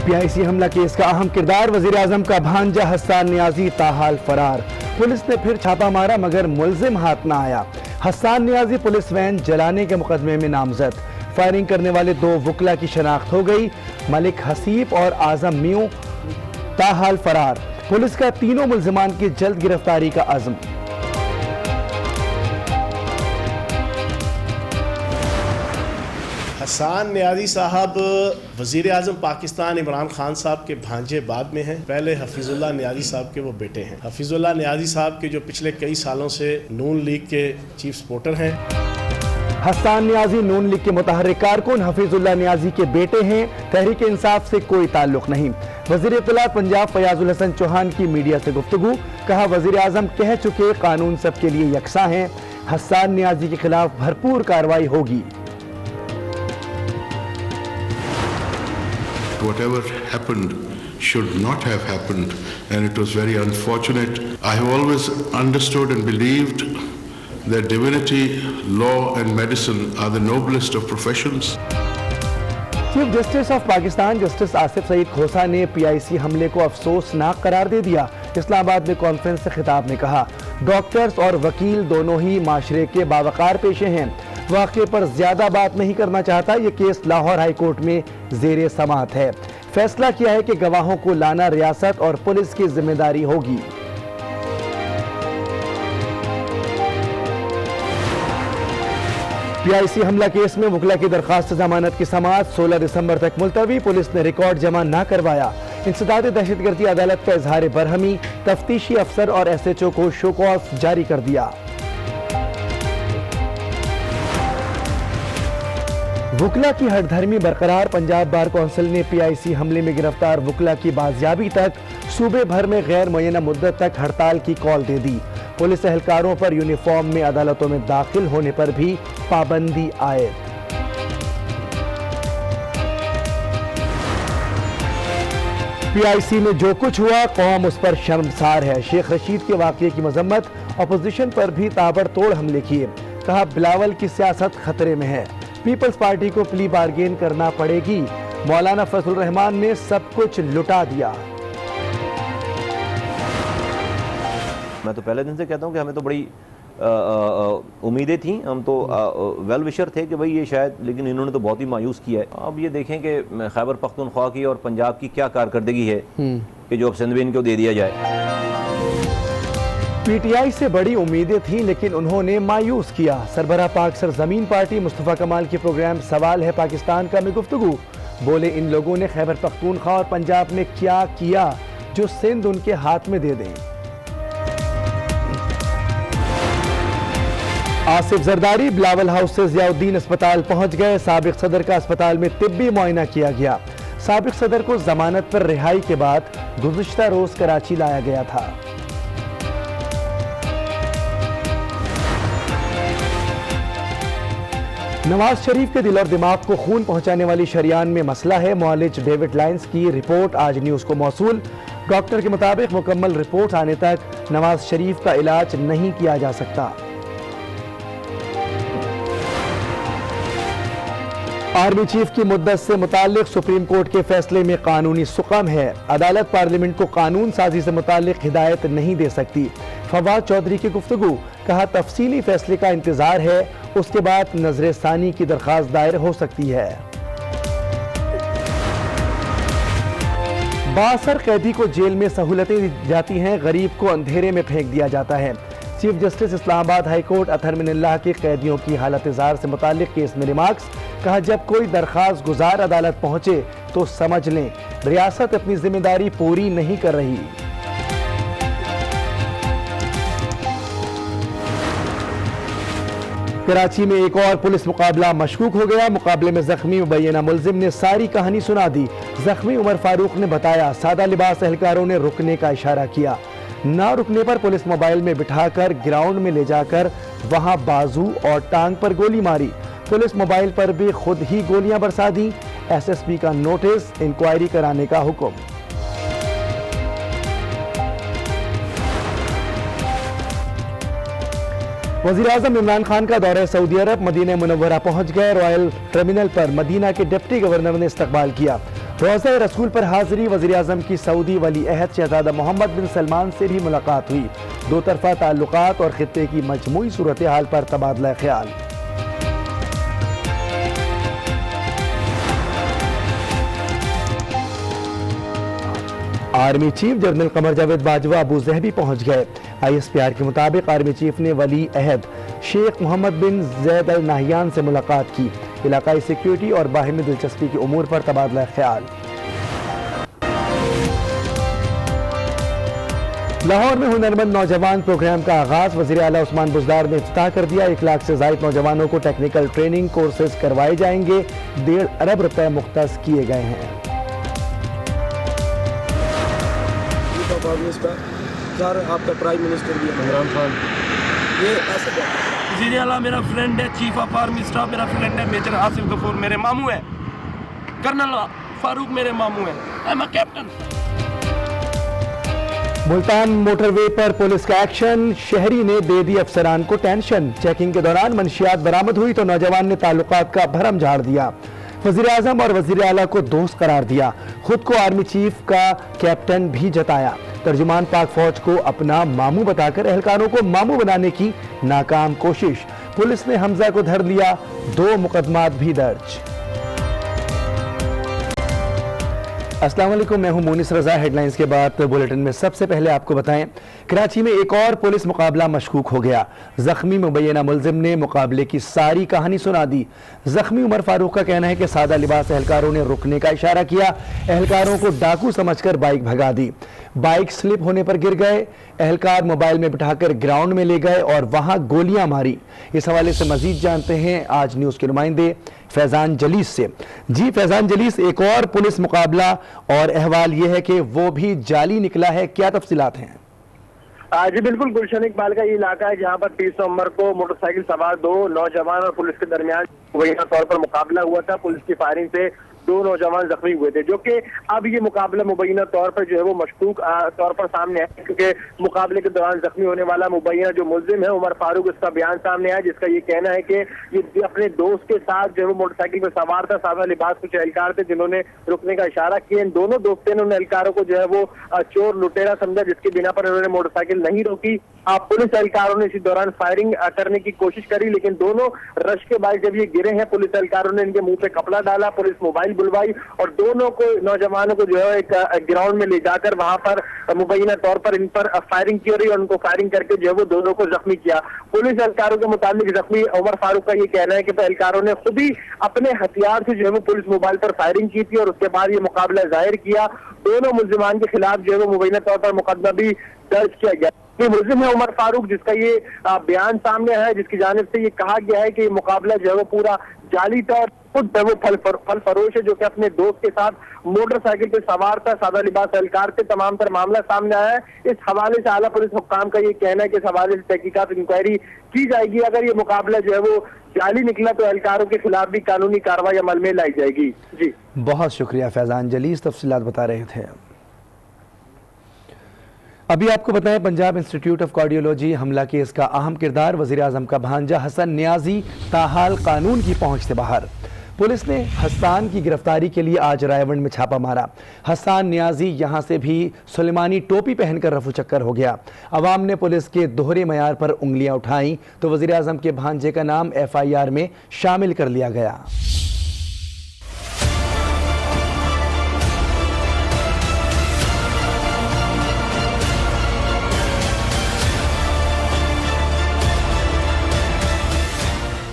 PIC हमला case का अहम किरदार वजीर आजम का भांजा हस्सान नियाजी ताहाल फरार। पुलिस ने फिर छापा मारा मगर मुलजिम हाथ न आया। हस्सान नियाजी पुलिस वैन जलाने के मुकदमे में नामजद। फायरिंग करने वाले 2 वकला की शनाख्त हो गई। मलिक हसीब और आजम मियूं ताहाल फरार। पुलिस का तीनों मुलजिमान की जल्द गिरफ्तारी का अज़्म। हस्सान नियाजी साहब वज़ीर आज़म पाकिस्तान इमरान खान साहब के भांजे बाद में हैं। पहले हफीजुल्लाह नियाजी साहब के वो बेटे हैं। हफीजुल्लाह नियाजी साहब के जो पिछले कई सालों से नून लीग के चीफ सपोर्टर हैं। हस्सान नियाजी नून लीग के मुतहर्रिक कारकुन हफीजुल्लाह नियाजी के बेटे हैं। तहरीक इंसाफ से कोई ताल्लुक नहीं। वज़ीर इत्तलात पंजाब फयाजुल हसन चौहान की मीडिया से गुफ्तगू। कहा वज़ीर आज़म कह चुके कानून सबके लिए यकसा है। हस्सान नियाजी के खिलाफ भरपूर कार्रवाई होगी। Whatever happened should not have happened, and it was very unfortunate. I have always understood and believed that divinity, law and medicine are the noblest of professions. Chief justice of Pakistan justice Asif Saeed Khosa ने PIC हमले को अफसोसनाक करार दे दिया। इस्लामाबाद में conference से खिताब में कहा डॉक्टर्स और वकील दोनों ही माशरे के बावकार पेशे हैं। वाक़े पर ज्यादा बात नहीं करना चाहता। ये केस लाहौर हाई कोर्ट में ज़ेरे समाअत है। फैसला किया है कि गवाहों को लाना रियासत और पुलिस की जिम्मेदारी होगी। PIC हमला केस में वकला की दरखास्त जमानत की समाअत 16 दिसंबर तक मुलतवी। पुलिस ने रिकॉर्ड जमा न करवाया। इंसदाद दहशतगर्दी अदालत का इजहार बरहमी। तफ्तीशी अफसर और SHO को शो कॉज जारी कर दिया। वकला की हठधर्मी बरकरार। पंजाब बार कौंसिल ने PIC हमले में गिरफ्तार वकला की बाजियाबी तक सूबे भर में गैर मुय्यना मुद्दत तक हड़ताल की कॉल दे दी। पुलिस एहलकारों पर यूनिफॉर्म में अदालतों में दाखिल होने पर भी पाबंदी आयद। PIC में जो कुछ हुआ कौम उस पर शर्मसार है। शेख रशीद के वाक़ये की मजम्मत। अपोजिशन पर भी ताबड़तोड़ हमले किए। कहा बिलावल की सियासत खतरे में है। पीपल्स पार्टी को प्ली बार्गेन करना पड़ेगी। मौलाना फजलुर रहमान ने सब कुछ लुटा दिया। मैं तो पहले दिन से कहता हूँ कि हमें तो बड़ी उम्मीदें थी। हम तो वेल विशर थे कि भाई ये शायद, लेकिन इन्होंने तो बहुत ही मायूस किया है। अब ये देखें कि खैबर पख्तूनख्वा की और पंजाब की क्या कारकर्दगी है कि जो अब सिंध में इनको दे दिया जाए। PTI से बड़ी उम्मीदें थीं लेकिन उन्होंने मायूस किया। सरबराह पाक सरजमीन पार्टी मुस्तफ़ा कमाल के प्रोग्राम सवाल है पाकिस्तान का में गुफ्तगू। बोले इन लोगों ने खैबर पख्तूनख्वा और पंजाब में क्या किया जो सिंध उनके हाथ में दे दें। आसिफ जरदारी बिलावल हाउस से जियाउद्दीन अस्पताल पहुंच गए। साबिक सदर का अस्पताल में तिब्बी मुआयना किया गया। साबिक सदर को जमानत पर रिहाई के बाद गुज़िश्ता रोज कराची लाया गया था। नवाज शरीफ के दिल और दिमाग को खून पहुंचाने वाली शरियान में मसला है। मुआलिज डेविड लाइंस की रिपोर्ट आज न्यूज़ को मौसूल। डॉक्टर के मुताबिक मुकम्मल रिपोर्ट आने तक नवाज शरीफ का इलाज नहीं किया जा सकता। आर्मी चीफ की मुद्दत से मुताल्लिक सुप्रीम कोर्ट के फैसले में कानूनी सुकम है। अदालत पार्लियामेंट को कानून साजी से मुताल्लिक हिदायत नहीं दे सकती। फवाद चौधरी की गुफ्तगू। कहा तफसीली फैसले का इंतजार है, उसके बाद नजर सानी की दरखास्त दायर हो सकती है। बासर कैदी को जेल में सहूलतें दी जाती हैं, गरीब को अंधेरे में फेंक दिया जाता है। Chief justice Islamabad high court Athar Minallah के कैदियों की हालत जार से मुताल्लिक केस में रिमार्क्स। कहा जब कोई दरखास्त गुजार अदालत पहुंचे तो समझ लें रियासत अपनी जिम्मेदारी पूरी नहीं कर रही। कराची में एक और पुलिस मुकाबला मशकूक हो गया। मुकाबले में जख्मी मुबैना मुलजिम ने सारी कहानी सुना दी। जख्मी उमर फारूक ने बताया सादा लिबास एहलकारों ने रुकने का इशारा किया। ना रुकने पर पुलिस मोबाइल में बिठाकर ग्राउंड में ले जाकर वहां बाजू और टांग पर गोली मारी। पुलिस मोबाइल पर भी खुद ही गोलियां बरसा दी। SSP का नोटिस, इंक्वायरी कराने का हुक्म। वज़ीर आज़म इमरान खान का दौरा सऊदी अरब। मदीना मुनव्वरा पहुंच गए। रॉयल टर्मिनल पर मदीना के डिप्टी गवर्नर ने इस्तकबाल किया। रोज़ा रसूल पर हाजिरी वज़ीर आज़म की सऊदी वली अहद शहज़ादा मोहम्मद बिन सलमान से भी मुलाकात हुई। दो तरफ़ा ताल्लुकात और खित्ते की मजमूई सूरत हाल पर तबादला ख्याल। Army chief general Qamar Javed Bajwa Abu Dhabi पहुंच गए। ISPR के मुताबिक आर्मी चीफ ने वली अहद शेख मोहम्मद बिन जैद अल नाहियान से मुलाकात की। इलाकाई सिक्योरिटी और बाहिमी दिलचस्पी के उमूर पर तबादला ख्याल। लाहौर में हुनरमंद नौजवान प्रोग्राम का आगाज वज़ीर आला उस्मान बुज़दार ने इफ्तिताह कर दिया। 1 लाख से ज़ायद नौजवानों को टेक्निकल ट्रेनिंग कोर्सेज करवाए जाएंगे। 1.5 अरब रुपए मुख्तस किए गए हैं। सर आपका प्राइम मिनिस्टर भी इमरान खान ये वज़ीर आला मेरा फ्रेंड है, चीफ ऑफ आर्मी स्टाफ मेरा फ्रेंड है, मेजर आसिफ गफूर मेरे मामू है, कर्नल फारूक मेरे मामू है, I am a captain. Multan motorway पर पुलिस का एक्शन, शहरी ने दे दी अफसरान को टेंशन। चेकिंग के दौरान मंशियात बरामद हुई तो नौजवान ने ताल्लुकात का भरम झाड़ दिया। वज़ीर आज़म और वज़ीर आला को दोस्त करार दिया। खुद को आर्मी चीफ का कैप्टन भी जताया। तर्जुमान पाक फौज को अपना मामू बताकर एहलकारों को मामू बनाने की नाकाम कोशिश। पुलिस ने हमजा को धर लिया, 2 मुकदमात भी दर्ज। अस्सलाम वालेकुम, मैं हूं मोनिस रजा। हेडलाइंस के बाद बुलेटिन में सबसे पहले आपको बताएं, कराची में एक और पुलिस मुकाबला मशकूक हो गया। जख्मी मुबैना मुलजिम ने मुकाबले की सारी कहानी सुना दी। जख्मी उमर फारूक का कहना है कि सादा लिबास एहलकारों ने रुकने का इशारा किया। एहलकारों को डाकू समझकर बाइक भगा दी। बाइक स्लिप होने पर गिर गए। एहलकार मोबाइल में बिठाकर ग्राउंड में ले गए और वहां गोलियां मारी। इस हवाले से मजीद जानते हैं आज न्यूज के नुमाइंदे फैजान जलीस से। जी फैजान जलीस, एक और पुलिस मुकाबला और अहवाल यह है कि वो भी जाली निकला है, क्या तफसीलात हैं? जी बिल्कुल, गुलशन इकबाल का ये इलाका है जहाँ पर 30 नवंबर को मोटरसाइकिल सवार 2 नौजवान और पुलिस के दरमियान मुबैना तौर पर मुकाबला हुआ था। पुलिस की फायरिंग से 2 नौजवान जख्मी हुए थे, जो कि अब ये मुकाबला मुबैना तौर पर जो है वो मशकूक तौर पर सामने आया, क्योंकि मुकाबले के दौरान जख्मी होने वाला मुबैना जो मुलजिम है उमर फारूक, इसका बयान सामने आया जिसका ये कहना है कि ये अपने दोस्त के साथ जो है वो मोटरसाइकिल पर सवार था। सादा लिबास कुछ एहलकार थे जिन्होंने रुकने का इशारा किया। इन दोनों दोस्तों ने उन एहलकारों को जो है वो चोर लुटेरा समझा, जिसके बिना पर उन्होंने मोटरसाइकिल नहीं रोकी। पुलिस एहलकारों ने इसी दौरान फायरिंग करने की कोशिश करी, लेकिन दोनों रश के बाद जब ये गिरे हैं, पुलिस एहलकारों ने इनके मुंह पे कपड़ा डाला, पुलिस मोबाइल बुलवाई और दोनों को नौजवानों को जो है एक ग्राउंड में ले जाकर वहां पर मुबैना तौर पर इन पर फायरिंग की और उनको फायरिंग करके जो है वो दोनों को जख्मी किया। पुलिस एहलकारों के मुताबिक जख्मी उमर फारूक का ये कहना है कि एहलकारों ने खुद ही अपने हथियार से जो है वो पुलिस मोबाइल पर फायरिंग की थी और उसके बाद ये मुकाबला जाहिर किया। दोनों मुलजिमान के खिलाफ जो है वो मुबैना तौर पर मुकदमा भी दर्ज किया गया। ये मुलजिम है उमर फारूक, जिसका ये बयान सामने है, जिसकी जानिब से ये कहा गया है कि ये मुकाबला जो है वो पूरा जाली था। खुद है वो फल फरोश है जो कि अपने दोस्त के साथ मोटरसाइकिल पे सवार था। सादा लिबास एहलकार से तमाम तर मामला सामने आया है। इस हवाले से आला पुलिस हुक्काम का ये कहना है कि इस हवाले से तहकीकात इंक्वायरी की जाएगी। अगर ये मुकाबला जो है वो जाली निकला तो एहलकारों के खिलाफ भी कानूनी कार्रवाई अमल में लाई जाएगी। जी बहुत शुक्रिया फैजान जलीस, तफसीलात बता रहे थे। अभी आपको बताएं, पंजाब इंस्टीट्यूट ऑफ कार्डियोलॉजी हमला केस का अहम किरदार वज़ीर आज़म का भांजा हसन नियाजी ताहाल कानून की पहुंच से बाहर। पुलिस ने हसन की गिरफ्तारी के लिए आज रायवंड में छापा मारा। हसन नियाजी यहां से भी सुलेमानी टोपी पहनकर रफू चक्कर हो गया। अवाम ने पुलिस के दोहरे मयार पर उंगलियां उठाई तो वज़ीर आज़म के भांजे का नाम FIR में शामिल कर लिया गया।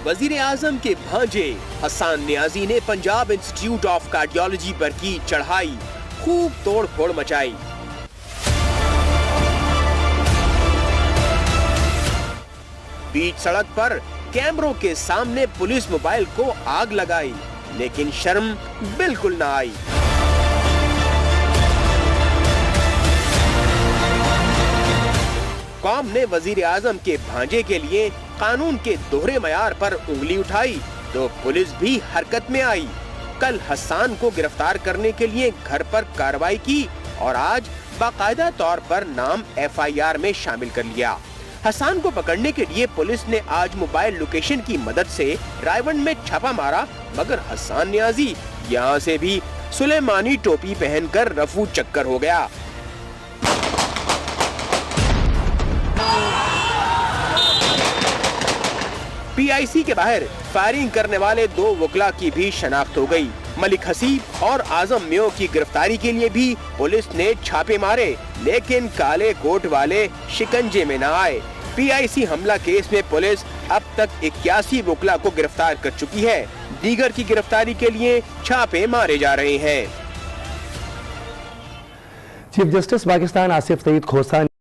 वजीर आजम के भांजे हसन नियाजी ने पंजाब इंस्टीट्यूट ऑफ कार्डियोलॉजी पर की चढ़ाई, खूब तोड़ फोड़ मचाई। बीच सड़क पर कैमरों के सामने पुलिस मोबाइल को आग लगाई, लेकिन शर्म बिल्कुल ना आई। कौम ने वजीर आजम के भांजे के लिए कानून के दोहरे मयार पर उंगली उठाई तो पुलिस भी हरकत में आई। कल हसन को गिरफ्तार करने के लिए घर पर कार्रवाई की और आज बाकायदा तौर पर नाम FIR में शामिल कर लिया। हसन को पकड़ने के लिए पुलिस ने आज मोबाइल लोकेशन की मदद से रायवंड में छापा मारा, मगर हसन नियाजी यहाँ से भी सुलेमानी टोपी पहनकर रफू चक्कर हो गया। पीआईसी के बाहर फायरिंग करने वाले 2 वकला की भी शनाख्त हो गई। मलिक हसीब और आजम मियो की गिरफ्तारी के लिए भी पुलिस ने छापे मारे, लेकिन काले कोट वाले शिकंजे में न आए। पीआईसी हमला केस में पुलिस अब तक 81 वकला को गिरफ्तार कर चुकी है। दीगर की गिरफ्तारी के लिए छापे मारे जा रहे हैं। चीफ जस्टिस पाकिस्तान आसिफ सईद खोसा